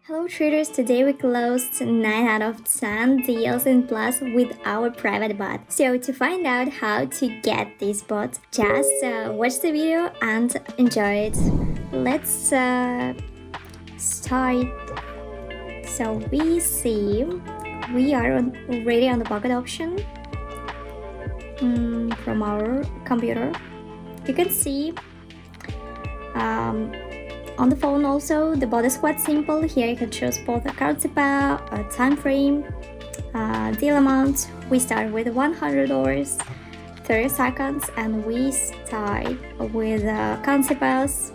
Hello traders, today we closed 9 out of 10 deals in plus with our private bot. So to find out how to get this bot, just watch the video and enjoy it. Let's start. So we see we are already on the bucket option from our computer. You can see on the phone also, the bot is quite simple. Here you can choose both a currency pair, a time frame, deal amount. We start with $100, 30 seconds, and we start with currency pairs.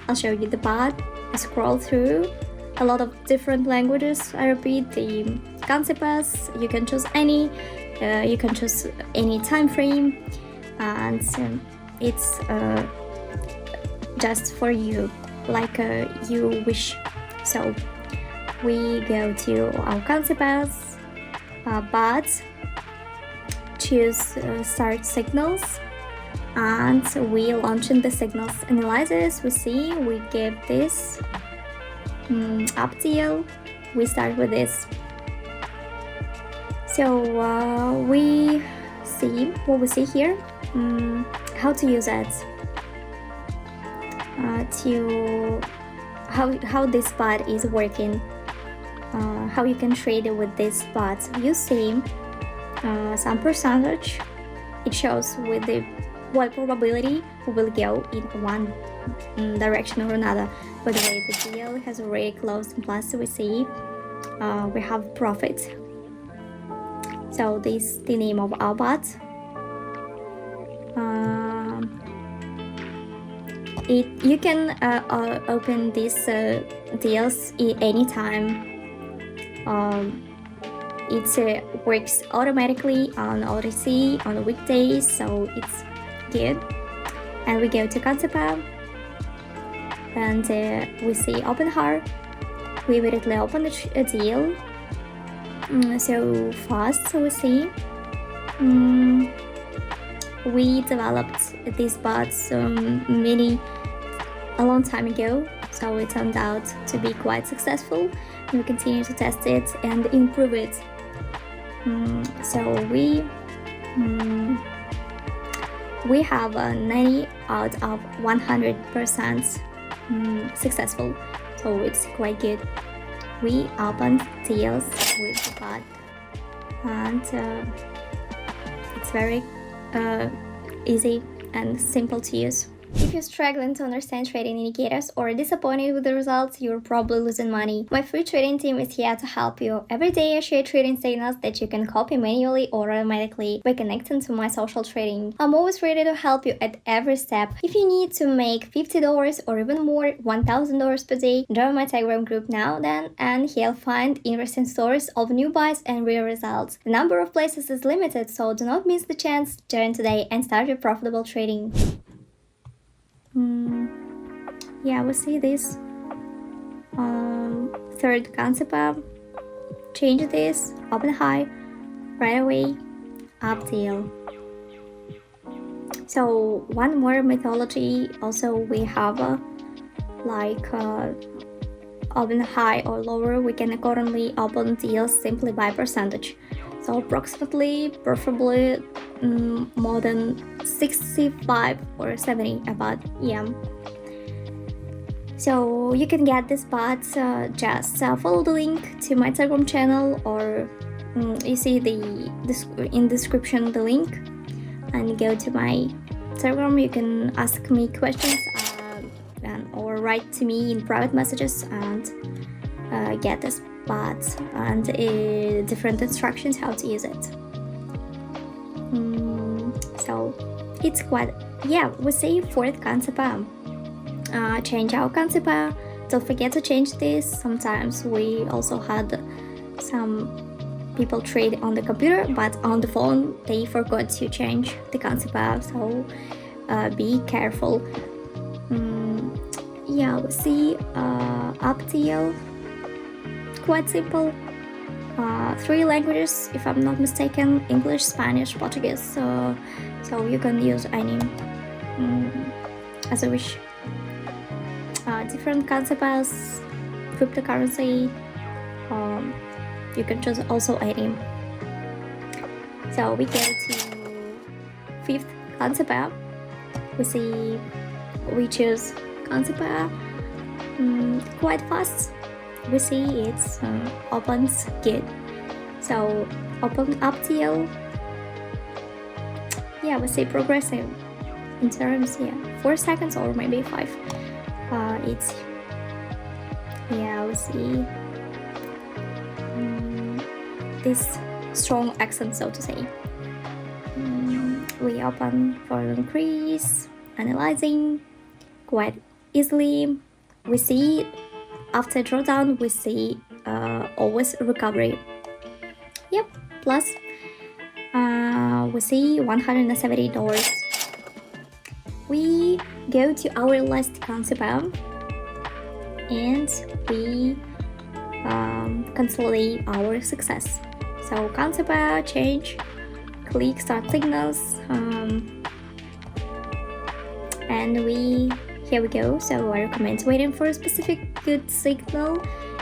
I'll show you the bot. I scroll through a lot of different languages. I repeat, the currency pairs, you can choose any. You can choose any time frame, and it's just for you, like you wish. So we go to our currency pairs, but choose start signals, and we launch in the signals analysis. We see we give this up deal. We start with this. So we see what we see here, how to use it. To how this bot is working, how you can trade with this bot. You see some percentage. It shows with the what probability we will go in one direction or another. By the way, the deal has already closed, and plus we see we have profit. So this is the name of our bot. You can open these deals anytime. It works automatically on OTC on weekdays, so it's good. And we go to concept app, and we see open heart. We immediately open a deal. So fast, so we see. We developed these bots a long time ago, so it turned out to be quite successful. We continue to test it and improve it. So we have a 90 out of 100% successful, so it's quite good. We opened deals with the bot, and it's very easy and simple to use. If you're struggling to understand trading indicators or disappointed with the results, you're probably losing money. My free trading team is here to help you. Every day I share trading signals that you can copy manually or automatically by connecting to my social trading. I'm always ready to help you at every step. If you need to make $50 or even more, $1,000 per day, join my Telegram group now then, and you'll find interesting stories of new buys and real results. The number of places is limited, so do not miss the chance. Join today and start your profitable trading. Yeah, we see this third concept app. Change this, open high, right away, up deal. So one more methodology. Also, we have open high or lower. We can accordingly open deals simply by percentage. So approximately, preferably more than 65 or 70 about So you can get this bot, just follow the link to my Telegram channel, or you see in description the link, and go to my Telegram. You can ask me questions or write to me in private messages and get this bot and different instructions how to use it. So it's quite, we see fourth concept. Change our concept. Don't forget to change this. Sometimes we also had some people trade on the computer, but on the phone they forgot to change the concept. So be careful. We see up deal. Quite simple. 3 languages, if I'm not mistaken: English, Spanish, Portuguese. So you can use any as a wish. Different concepts, cryptocurrency, you can choose also any. So we go to fifth concept app. We choose concept app quite fast. We see it's opens Git. So open up till, yeah, we see progressive in terms, 4 seconds or maybe 5. It's, yeah, we see this strong accent, so to say. We open for increase, analyzing quite easily. We see after drawdown, we see always recovery. Yep, plus we see $170. We go to our last concept app and we consolidate our success. So concept app, change, click start signals, and here we go. So I recommend waiting for a specific good signal.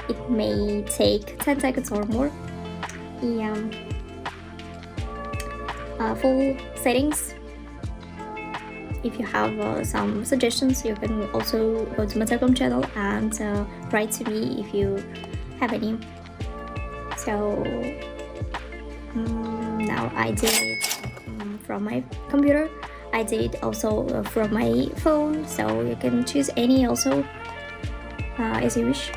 It may take 10 seconds or more. Full settings. If you have some suggestions, you can also go to my Telegram channel and write to me if you have any. So now I did it from my computer. I did also from my phone, so you can choose any also as you wish.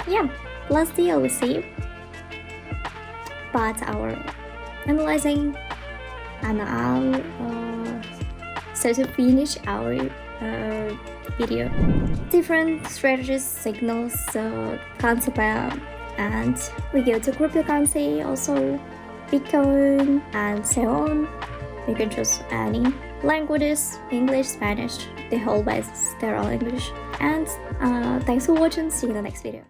Yeah, last deal we see. But our analyzing, and I'll so to finish our video, different strategies, signals, concept, and we go to cryptocurrency also, Bitcoin, and so on. You can choose any languages, English, Spanish, the whole base, they're all English. And thanks for watching, see you in the next video.